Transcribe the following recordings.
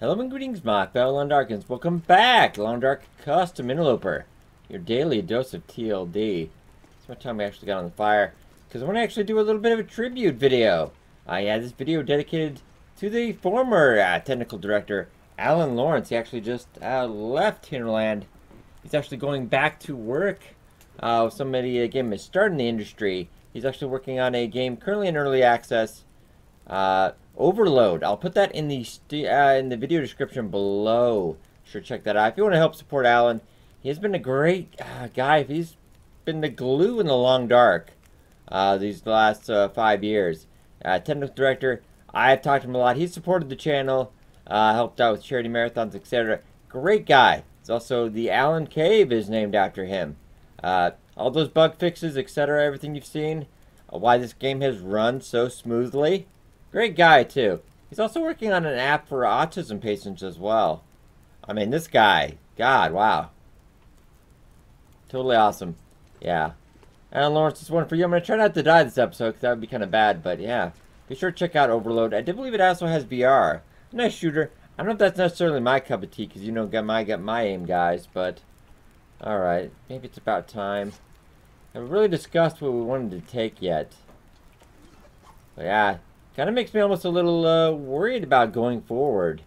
Hello and greetings, my fellow Long Darkins. Welcome back, Long Dark Custom Interloper. Your daily dose of TLD. It's my time we actually got on the fire, because I want to actually do a little bit of a tribute video. This video dedicated to the former technical director, Alan Lawrence. He actually just left Hinterland. He's actually going back to work with somebody, again, is starting the industry. He's actually working on a game currently in early access. Overload. I'll put that in the video description below. Sure, check that out if you want to help support Alan. He has been a great guy. He's been the glue in the Long Dark these last 5 years. Technical director. I've talked to him a lot. He's supported the channel, helped out with charity marathons, etc. Great guy. It's also the Allen Cave is named after him. All those bug fixes, etc. Everything you've seen, why this game has run so smoothly. Great guy, too. He's also working on an app for autism patients as well. I mean, this guy, God, wow. Totally awesome. Yeah. Alan Lawrence, this one for you. I'm going to try not to die this episode, because that would be kind of bad, but yeah. Be sure to check out Overload. I do believe it also has VR. Nice shooter. I don't know if that's necessarily my cup of tea, because you know, got my aim, guys, but alright. Maybe it's about time. I haven't really discussed what we wanted to take yet. But yeah. Kind of makes me almost a little worried about going forward.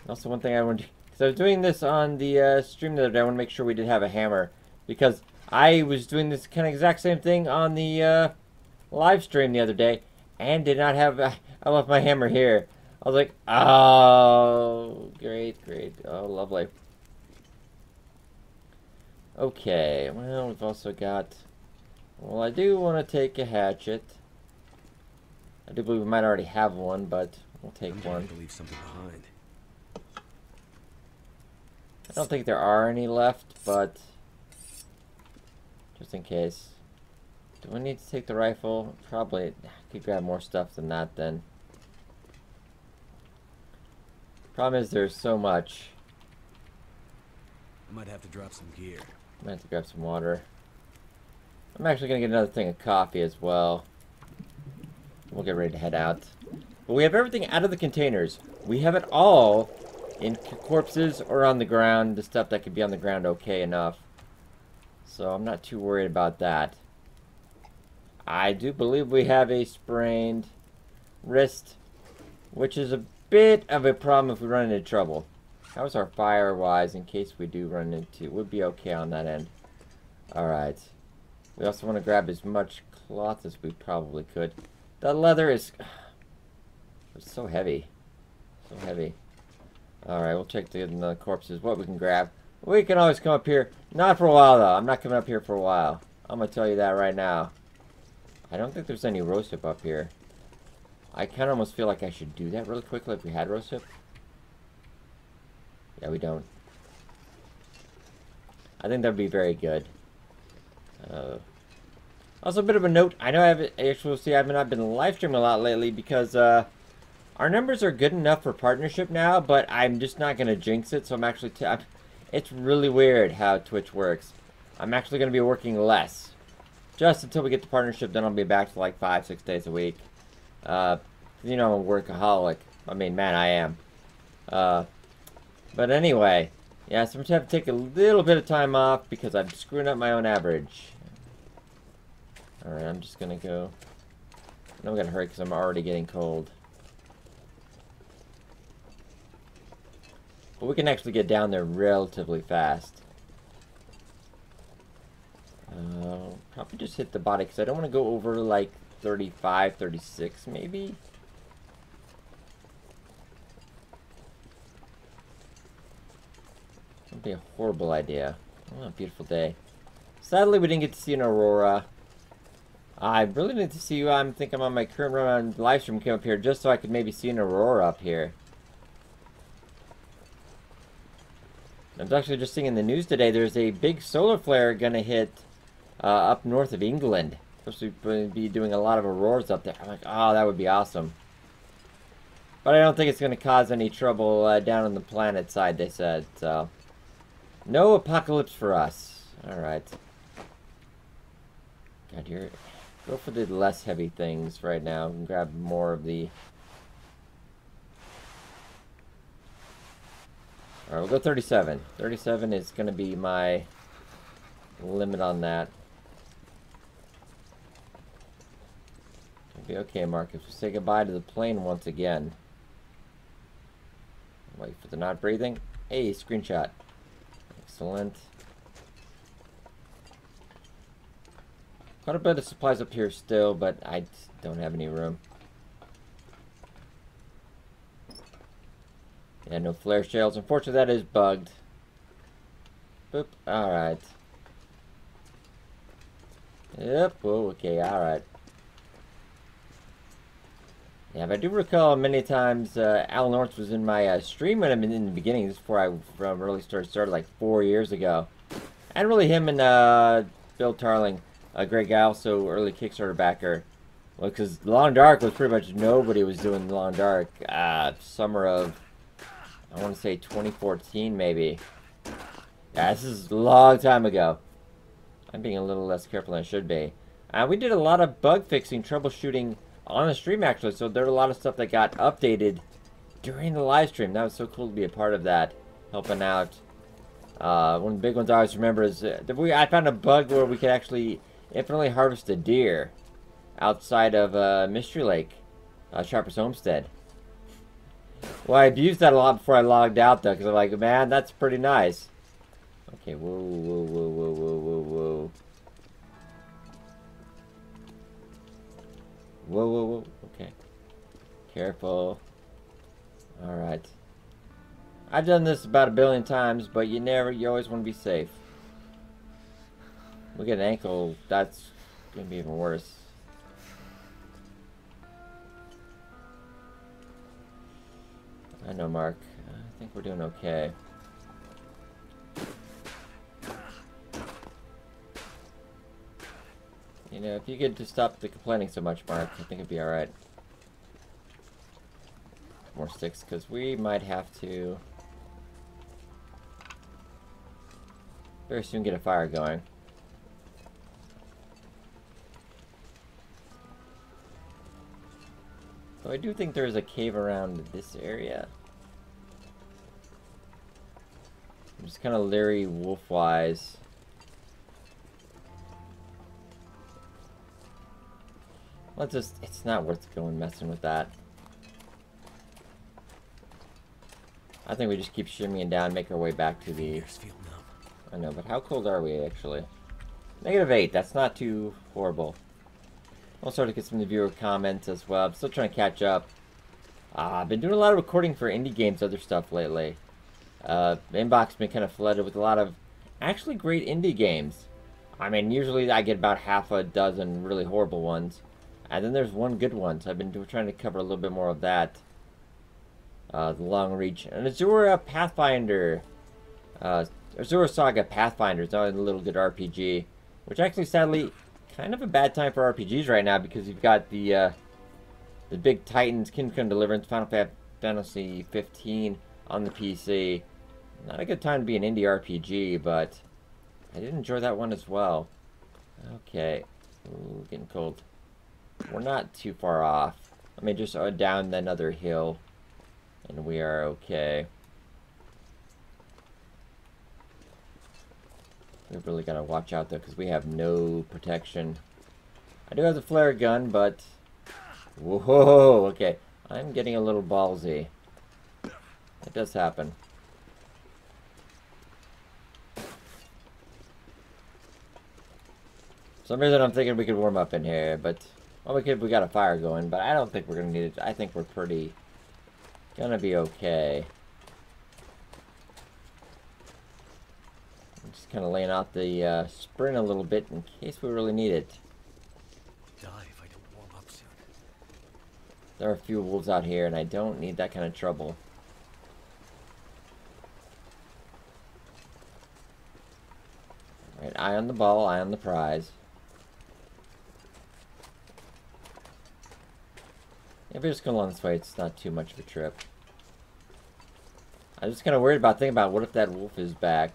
Also, one thing I wanted to... Because I was doing this on the stream the other day. I want to make sure we did have a hammer. Because I was doing this kind of exact same thing on the live stream the other day. And did not have... I left my hammer here. I was like, oh, great. Oh, lovely. Okay, well, we've also got... Well, I do want to take a hatchet. I do believe we might already have one, but we'll take one. Leave something behind. I don't think there are any left, but just in case. Do we need to take the rifle? Probably. I could grab more stuff than that then. Problem is there's so much. I might have to drop some gear. I might have to grab some water. I'm actually going to get another thing of coffee as well. We'll get ready to head out. But we have everything out of the containers. We have it all in corpses or on the ground. The stuff that could be on the ground okay enough. So I'm not too worried about that. I do believe we have a sprained wrist, which is a bit of a problem if we run into trouble. How's our fire-wise in case we do run into... We'll be okay on that end. Alright. We also want to grab as much cloth as we probably could. That leather is... It's so heavy. So heavy. Alright, we'll check the corpses. What we can grab. We can always come up here. Not for a while, though. I'm not coming up here for a while. I'm going to tell you that right now. I don't think there's any roast up here. I kind of almost feel like I should do that really quickly if we had roast up. Yeah, we don't. I think that would be very good. Also, a bit of a note. I know I haven't not been live streaming a lot lately because our numbers are good enough for partnership now, but I'm just not going to jinx it. So I'm actually... it's really weird how Twitch works. I'm actually going to be working less. Just until we get to partnership, then I'll be back to like 5-6 days a week. You know, I'm a workaholic. I mean, man, I am. But anyway, yeah, so I'm going to have to take a little bit of time off because I'm screwing up my own average. Alright, I'm just gonna go... I know I'm gonna hurry because I'm already getting cold. But we can actually get down there relatively fast. Probably just hit the body because I don't want to go over like 35, 36 maybe. That would be a horrible idea. Oh, beautiful day. Sadly, we didn't get to see an aurora. I really need to see you. I'm thinking on my current run on live stream came up here just so I could maybe see an aurora up here. I was actually just seeing in the news today there's a big solar flare gonna hit up north of England. Supposed to be doing a lot of auroras up there. I'm like, oh, that would be awesome. But I don't think it's gonna cause any trouble down on the planet side, they said. So, no apocalypse for us. Alright. God, you're... Go for the less heavy things right now and grab more of the Alright, we'll go 37. 37 is going to be my limit on that. It'll be okay, Marcus. We'll say goodbye to the plane once again. Wait for the not breathing. Hey, screenshot. Excellent. Quite a bit of supplies up here still, but I don't have any room. Yeah, no flare shells. Unfortunately, that is bugged. Boop. Alright. Yep. Whoa, okay, alright. Yeah, but I do recall many times Alan Lawrance was in my stream when I'm in the beginning. This is before I really started like 4 years ago. And really him and Bill Tarling, a great guy, also early Kickstarter backer. Well, because Long Dark was pretty much nobody was doing Long Dark. Summer of, I want to say 2014 maybe. Yeah, this is a long time ago. I'm being a little less careful than I should be. We did a lot of bug fixing, troubleshooting on the stream actually, so there were a lot of stuff that got updated during the live stream. That was so cool to be a part of that, helping out. One of the big ones I always remember is I found a bug where we could actually infinitely harvest a deer outside of Mystery Lake, Sharper's Homestead. Well, I abused that a lot before I logged out though, because I'm like, man, that's pretty nice. Okay, whoa, whoa, whoa, whoa, whoa, whoa, whoa. Whoa, whoa, whoa. Okay. Careful. Alright. I've done this about 1 billion times, but you always want to be safe. We get an ankle, that's going to be even worse. I know, Mark. I think we're doing okay. You know, if you could just stop the complaining so much, Mark, I think it'd be alright. More sticks, because we might have to very soon get a fire going. So I do think there's a cave around this area. I'm just kind of leery wolf-wise. Let's just, it's not worth going messing with that. I think we just keep shimmying down, make our way back to the... I know, but how cold are we actually? -8, that's not too horrible. I'll start to get some of the viewer comments as well. I'm still trying to catch up. I've been doing a lot of recording for indie games, other stuff lately. The inbox has been kind of flooded with a lot of actually great indie games. I mean, usually I get about half a dozen really horrible ones. And then there's one good one, so I've been trying to cover a little bit more of that. The Long Reach. And Azura Pathfinder. Azura Saga Pathfinder is not a little good RPG. Which actually, sadly, kind of a bad time for RPGs right now, because you've got the big Titans, Kingdom Come Deliverance, Final Fantasy 15 on the PC. Not a good time to be an indie RPG, but I did enjoy that one as well. Okay. Ooh, getting cold. We're not too far off. Let me just down another hill, and we are okay. We've really got to watch out though, because we have no protection. I do have the flare gun, but whoa, okay. I'm getting a little ballsy. It does happen. For some reason I'm thinking we could warm up in here, but well, we got a fire going, but I don't think we're gonna need it. I think we're gonna be okay. I'm just kind of laying out the sprint a little bit in case we really need it. Die if I don't warm up soon. There are a few wolves out here, and I don't need that kind of trouble. Right, eye on the ball, eye on the prize. If we're just going along this way, it's not too much of a trip. I'm just kind of worried about thinking about what if that wolf is back.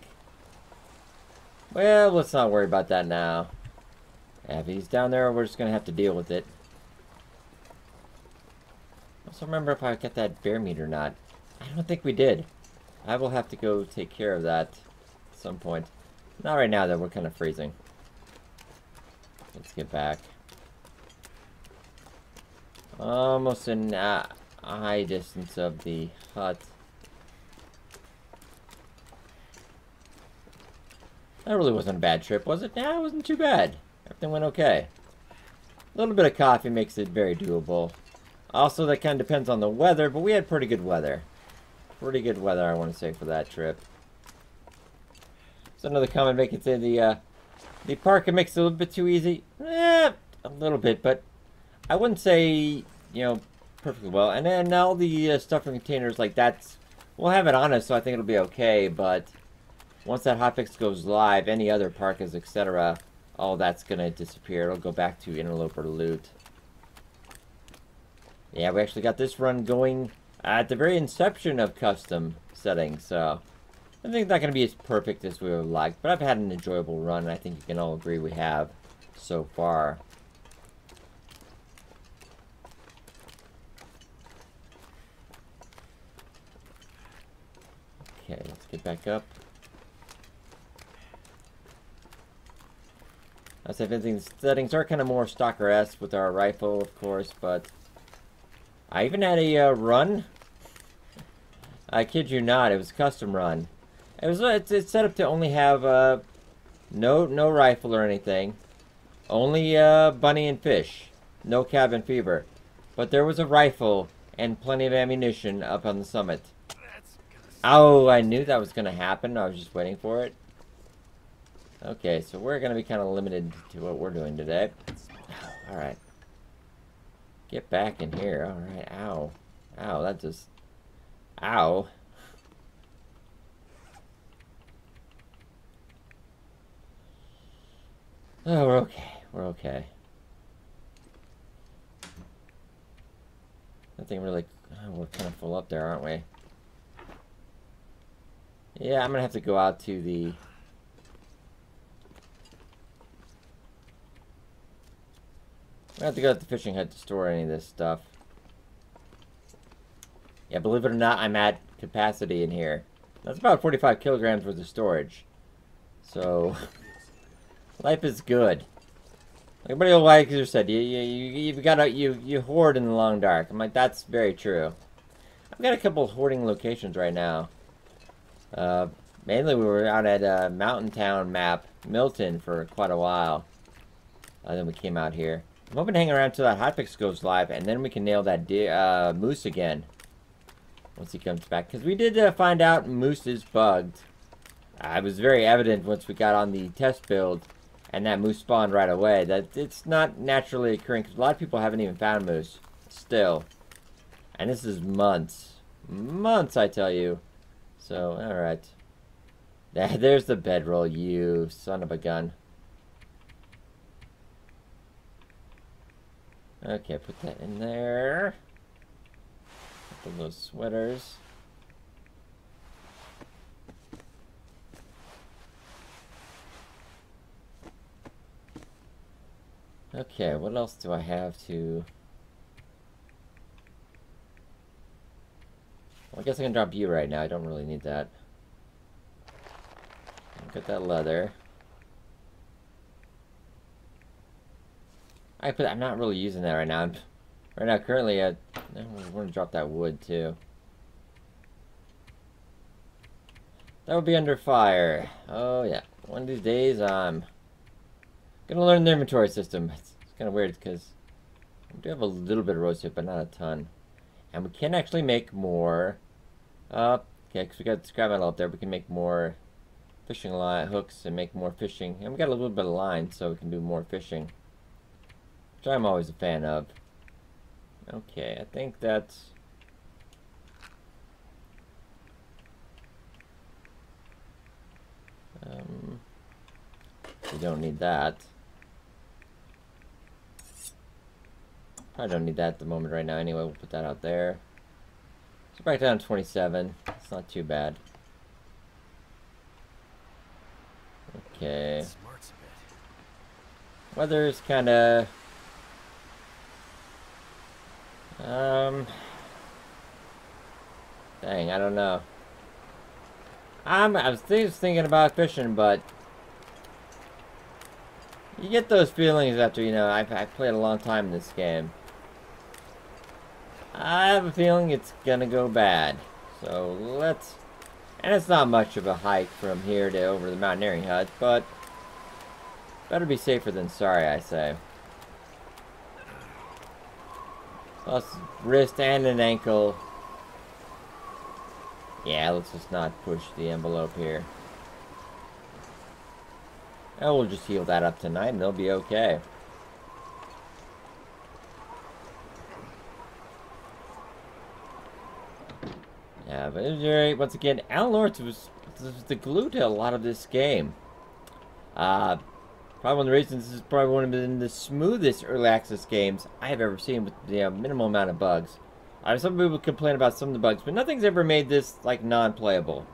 Well, let's not worry about that now. Yeah, if he's down there, we're just going to have to deal with it. I also remember if I got that bear meat or not. I don't think we did. I will have to go take care of that at some point. Not right now, though. We're kind of freezing. Let's get back. Almost in eye distance of the hut. That really wasn't a bad trip, was it? Nah, it wasn't too bad. Everything went okay. A little bit of coffee makes it very doable. Also, that kind of depends on the weather, but we had pretty good weather. Pretty good weather, I want to say, for that trip. So another comment making say the parking makes it a little bit too easy. A little bit, but I wouldn't say, you know, perfectly well. And then all the stuffing containers like that's, we'll have it on us, so I think it'll be okay. But once that hotfix goes live, any other parkas, etc., all that's gonna disappear. It'll go back to Interloper loot. Yeah, we actually got this run going at the very inception of custom settings, so I think it's not going to be as perfect as we would like, but I've had an enjoyable run, and I think you can all agree we have so far. Okay, let's get back up. I say the settings are kind of more stalker-esque with our rifle, of course, but I even had a run. I kid you not, it was a custom run. It's set up to only have no rifle or anything, only bunny and fish, no cabin fever, but there was a rifle and plenty of ammunition up on the summit. Oh, I knew that was gonna happen. I was just waiting for it. Okay, so we're gonna be kind of limited to what we're doing today. All right, get back in here. All right, ow, ow, that just, ow. Oh, we're okay. We're okay. Nothing really... Oh, we're kind of full up there, aren't we? Yeah, I'm gonna have to go out to the... I'm gonna have to go to the fishing hut to store any of this stuff. Yeah, believe it or not, I'm at capacity in here. That's about 45 kilograms worth of storage. So... life is good. Everybody like said, you've got you hoard in the long dark. I'm like, that's very true. I've got a couple of hoarding locations right now. Mainly we were out at Mountain Town map, Milton, for quite a while. Then we came out here. I'm hoping to hang around till that hotfix goes live, and then we can nail that moose again once he comes back. Because we did find out moose is bugged. It was very evident once we got on the test build. And that moose spawned right away. That it's not naturally occurring because a lot of people haven't even found moose still. And this is months. Months, I tell you. So, alright. There's the bedroll, you son of a gun. Okay, put that in there. Put those sweaters. Okay, what else do I have to... Well, I guess I can drop you right now. I don't really need that. Get that leather. I'm not really using that right now. Right now, currently, I want to drop that wood, too. That would be under fire. Oh, yeah. One of these days, I'm gonna learn the inventory system. It's kind of weird because we do have a little bit of roasted, but not a ton. And we can actually make more. Okay, because we got scrap metal up there, we can make more fishing line hooks and make more fishing. And we got a little bit of line, so we can do more fishing, which I'm always a fan of. Okay, I think that's... we don't need that. Probably don't need that at the moment right now anyway. We'll put that out there. So back down to 27. It's not too bad. Okay. Weather's kind of... dang, I don't know. I was thinking about fishing, but you get those feelings after, you know, I've played a long time in this game. I have a feeling it's gonna go bad. So let's... And it's not much of a hike from here to over the mountaineering hut, but better be safer than sorry, I say. Plus wrist and an ankle. Yeah, let's just not push the envelope here. And we'll just heal that up tonight and they'll be okay. Yeah, but it was alright. Once again, Alan Lawrance was the glue to a lot of this game. Probably one of the reasons this is probably one of the smoothest early access games I have ever seen with the minimal amount of bugs. Some people complain about some of the bugs, but nothing's ever made this like non-playable.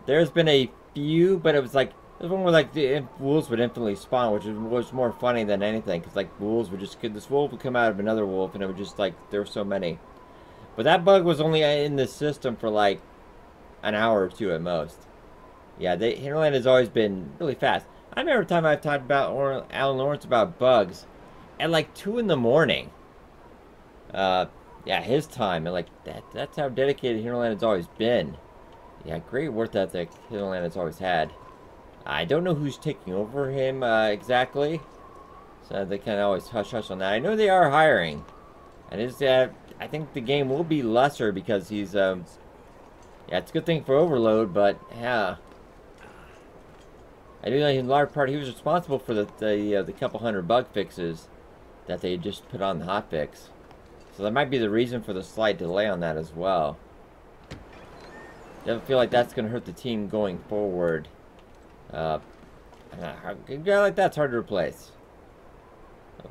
There's been a few, but it was like there's one where like the wolves would infinitely spawn, which was more funny than anything, because like wolves would just this wolf would come out of another wolf, and it would just like there were so many. But that bug was only in the system for like an hour or two at most. Yeah, Hinterland has always been really fast. I remember a time I've talked about Alan Lawrence about bugs at like 2 in the morning. Yeah, his time, and like that's how dedicated Hinterland has always been. Yeah, great work ethic Hinterland has always had. I don't know who's taking over him exactly, so they kind of always hush on that. I know they are hiring, and it's I think the game will be lesser because he's yeah, it's a good thing for Overload, but yeah, I do know in large part he was responsible for the couple hundred bug fixes that they just put on the hotfix. So that might be the reason for the slight delay on that as well. I feel like that's going to hurt the team going forward. A guy like that's hard to replace.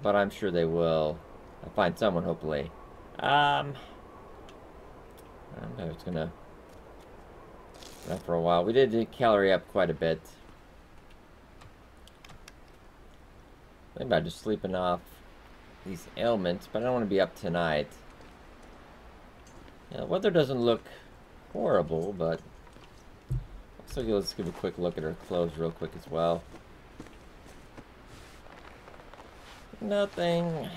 But I'm sure they will find someone, hopefully. I don't know if it's going to run for a while. We did calorie up quite a bit. Think about just sleeping off these ailments, but I don't want to be up tonight. Yeah, the weather doesn't look horrible, but so let's give a quick look at our clothes real quick as well. Nothing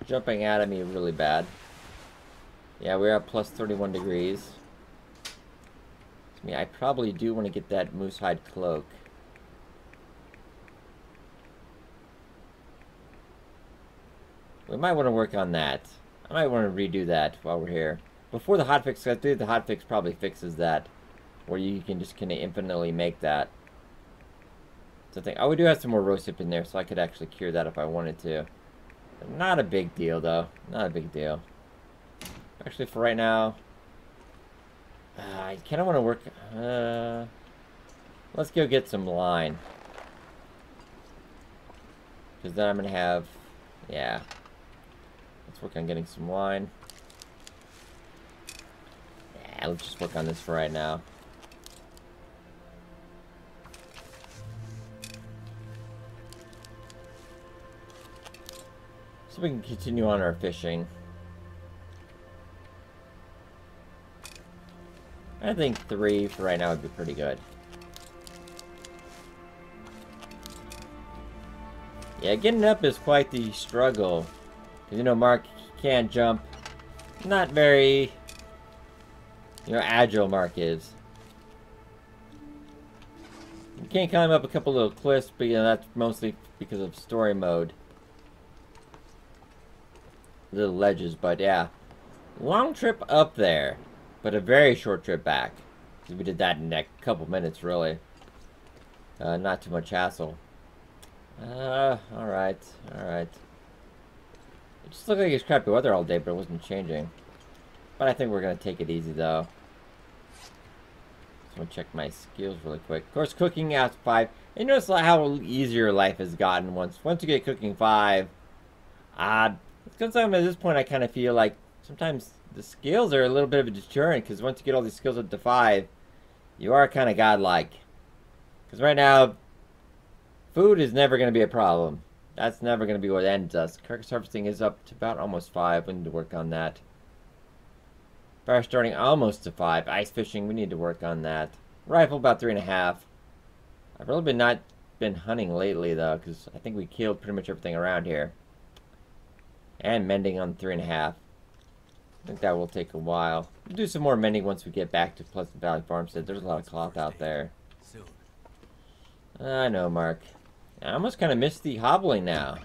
jumping out at me really bad. Yeah, we're at plus 31 degrees. I mean, I probably do want to get that moose hide cloak. We might want to work on that. I might want to redo that while we're here. Before the hotfix, I think the hotfix probably fixes that. Where you can just kind of infinitely make that. So I think, oh, we do have some more rosehip in there, so I could actually cure that if I wanted to. But not a big deal, though. Not a big deal. Actually, for right now, I kind of want to work. Let's go get some line. Because then I'm going to have, yeah. Let's work on getting some line. Yeah, let's just work on this for right now. So we can continue on our fishing. I think 3 for right now would be pretty good. Yeah, getting up is quite the struggle. You know, Mark can't jump. Not very, you know, agile Mark is. You can't climb up a couple little cliffs, but you know, that's mostly because of story mode. Little ledges, but yeah. Long trip up there, but a very short trip back. We did that in a couple minutes, really. Not too much hassle. Alright. It just looked like it's crappy weather all day, but it wasn't changing. But I think we're going to take it easy, though. Just want to check my skills really quick. Of course, cooking out 5. And you notice how easier life has gotten once you get cooking 5. Because at this point, I kind of feel like sometimes the skills are a little bit of a deterrent. Because once you get all these skills up to 5, you are kind of godlike. Because right now, food is never going to be a problem. That's never going to be what ends us. Carcass harvesting is up to about almost 5. We need to work on that. Fire starting almost to 5. Ice fishing, we need to work on that. Rifle about 3.5. I've really not been hunting lately though, because I think we killed pretty much everything around here. And mending on 3.5. I think that will take a while. We'll do some more mending once we get back to Pleasant Valley Farmstead. There's a lot of cloth out there. Soon. I know, Mark. I almost kind of miss the hobbling now.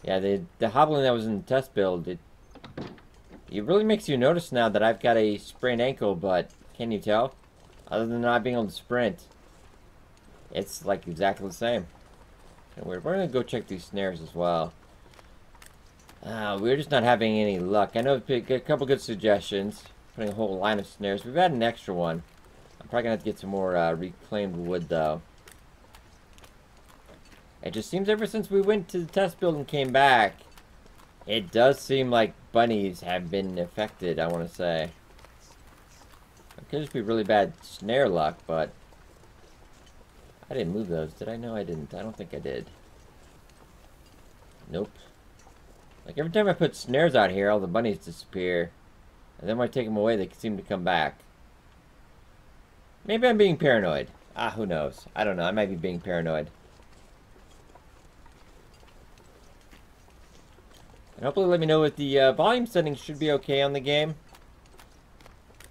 Yeah, the hobbling that was in the test build, it really makes you notice now that I've got a sprained ankle, but can you tell? Other than not being able to sprint, it's like exactly the same. And we're going to go check these snares as well. We're just not having any luck. I know we got a couple good suggestions. Putting a whole line of snares. We've had an extra one. I'm probably going to have to get some more reclaimed wood, though. It just seems ever since we went to the test build and came back, it does seem like bunnies have been affected, I want to say. It could just be really bad snare luck, but I didn't move those. Did I? No, I didn't. I don't think I did. Nope. Like every time I put snares out here, all the bunnies disappear. And then when I take them away, they seem to come back. Maybe I'm being paranoid. Who knows? I don't know. I might be being paranoid. And hopefully let me know if the volume settings should be okay on the game.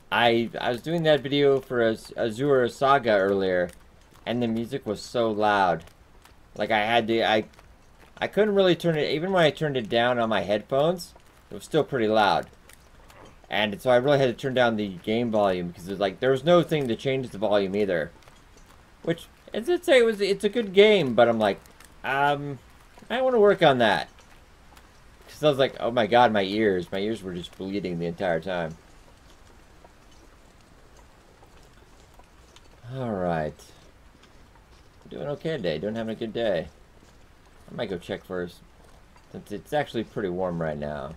I was doing that video for Azure Saga earlier, and the music was so loud. Like I couldn't really turn it, even when I turned it down on my headphones, it was still pretty loud. And so I really had to turn down the game volume because there was no thing to change the volume either. Which, as I'd say, it's a good game, but I'm like, I want to work on that. Because I was like, oh my god, my ears were just bleeding the entire time. Alright. Doing okay today, having a good day. I might go check first, since it's actually pretty warm right now.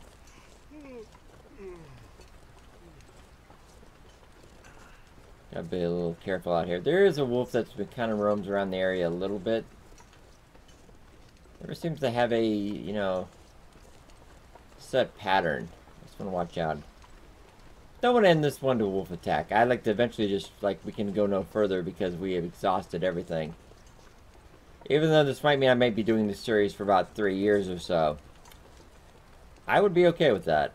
Gotta be a little careful out here. There is a wolf that's been kind of roams around the area a little bit. Never seems to have a, you know, set pattern. Just want to watch out. Don't want to end this one to a wolf attack. I'd like to eventually just, like, we can go no further because we have exhausted everything. Even though this might mean I might be doing this series for about 3 years or so. I would be okay with that.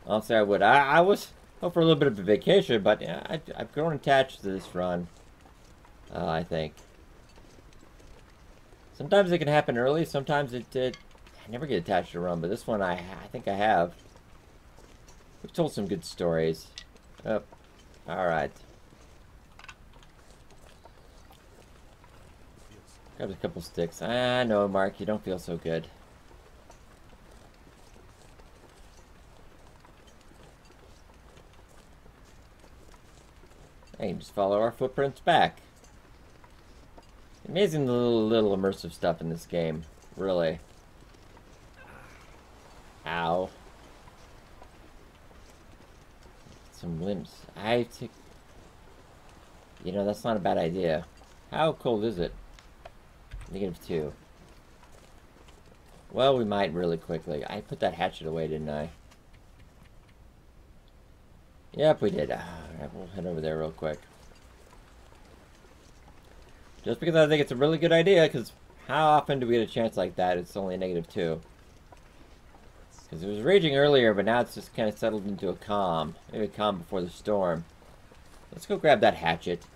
Honestly, I would. I was hoping for a little bit of a vacation, but yeah, I've grown attached to this run. I think. Sometimes it can happen early. Sometimes I never get attached to a run, but this one I think I have. We've told some good stories. Oh, alright. Grab a couple sticks. I know, Mark, you don't feel so good. Hey, just follow our footprints back. Amazing the little immersive stuff in this game. Really. Ow. Some limbs. You know, that's not a bad idea. How cold is it? -2. Well, we might really quickly. I put that hatchet away, didn't I? Yep, we did. Alright, we'll head over there real quick. Just because I think it's a really good idea, because how often do we get a chance like that? It's only a -2. Because it was raging earlier, but now it's just kind of settled into a calm. Maybe a calm before the storm. Let's go grab that hatchet.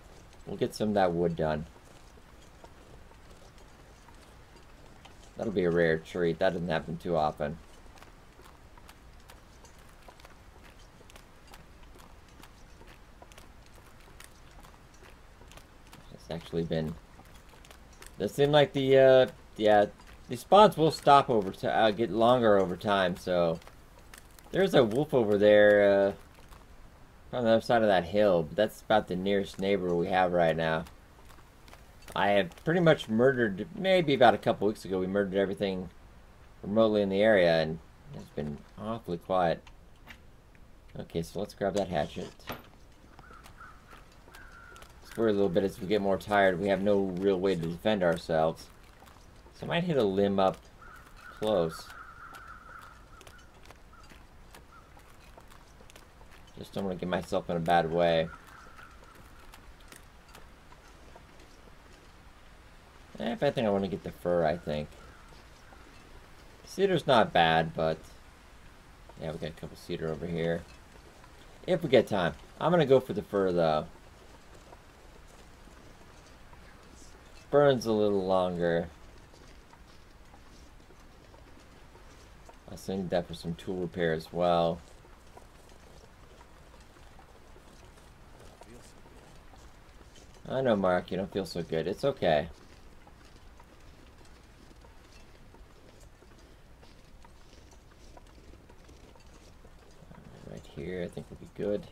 We'll get some of that wood done. That'll be a rare treat. That doesn't happen too often. It's actually been... Does seem like the spawns will stop over to get longer over time, so... There's a wolf over there, on the other side of that hill, but that's about the nearest neighbor we have right now. I have pretty much murdered, maybe about a couple weeks ago, we murdered everything remotely in the area, and it's been awfully quiet. Okay, so let's grab that hatchet. Swear a little bit as we get more tired. We have no real way to defend ourselves. So I might hit a limb up close. Just don't want to get myself in a bad way. If anything, I want to get the fur, I think. Cedar's not bad, but... yeah, we got a couple cedar over here. If we get time. I'm going to go for the fur, though. Burns a little longer. I also need that for some tool repair as well. I know, Mark, you don't feel so good. It's okay. Right here, I think we'll be good.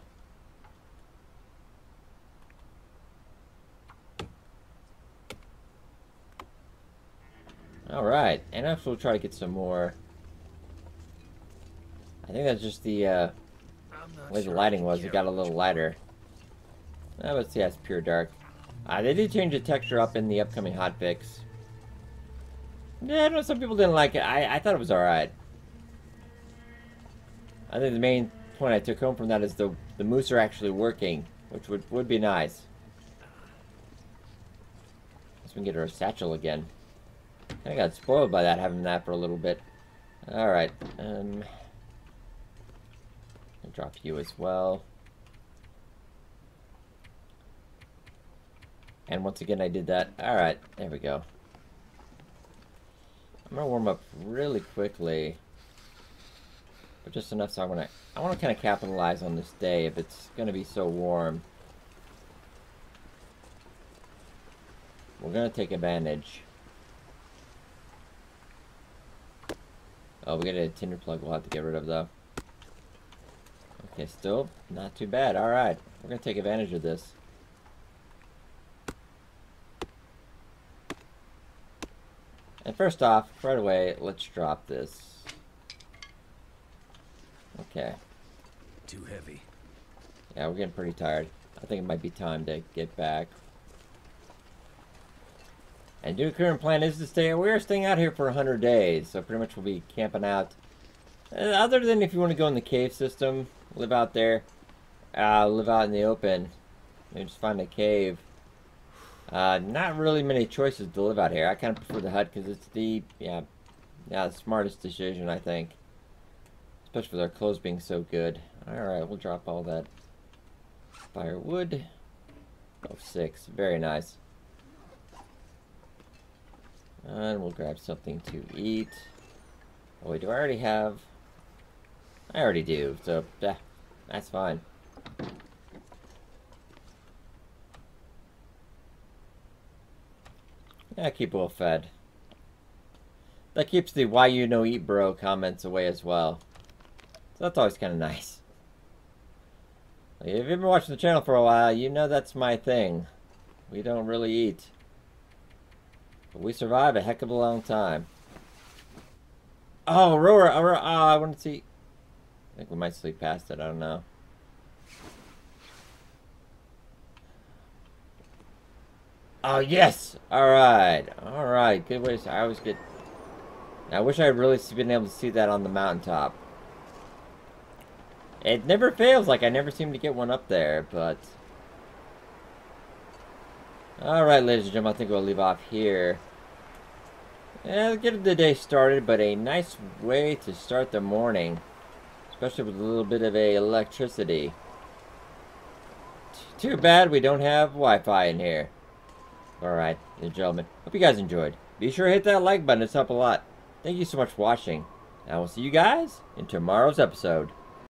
Alright, and actually we'll try to get some more. I think that's just the way the lighting was. It got a little lighter. Let's see, that's pure dark. They did change the texture up in the upcoming hotfix. Yeah, I know some people didn't like it. I thought it was alright. I think the main point I took home from that is the moose are actually working, which would be nice. Guess we can get our satchel again. I got spoiled by that, having that for a little bit. Alright, I'll drop you as well. And once again, I did that. Alright, there we go. I'm gonna warm up really quickly. But just enough so I wanna kind of capitalize on this day if it's gonna be so warm. We're gonna take advantage. Oh, we got a tinder plug we'll have to get rid of, though. Okay, still not too bad. Alright, we're gonna take advantage of this. And first off, right away, let's drop this. Okay. Too heavy. Yeah, we're getting pretty tired. I think it might be time to get back. And the current plan is to stay. We're staying out here for 100 days, so pretty much we'll be camping out. Other than if you want to go in the cave system, live out there, live out in the open, maybe just find a cave. Not really many choices to live out here. I kind of prefer the hut because it's the smartest decision, I think. Especially with our clothes being so good. Alright, we'll drop all that firewood. Oh, 6. Very nice. And we'll grab something to eat. Oh wait, do I already have... I already do, so that's fine. Yeah, keep well fed. That keeps the "why you no eat bro" comments away as well. So that's always kind of nice. If you've been watching the channel for a while, you know that's my thing. We don't really eat. But we survive a heck of a long time. Oh, Aurora, I want to see. I think we might sleep past it, I don't know. Oh, yes! Alright, alright, good way to... I always get... I wish I had really been able to see that on the mountaintop. It never fails, like I never seem to get one up there, but... Alright, ladies and gentlemen, I think we'll leave off here. Yeah, get the day started, but a nice way to start the morning. Especially with a little bit of electricity. Too bad we don't have Wi-Fi in here. Alright, ladies and gentlemen, hope you guys enjoyed. Be sure to hit that like button, it's helped a lot. Thank you so much for watching. And I will see you guys in tomorrow's episode.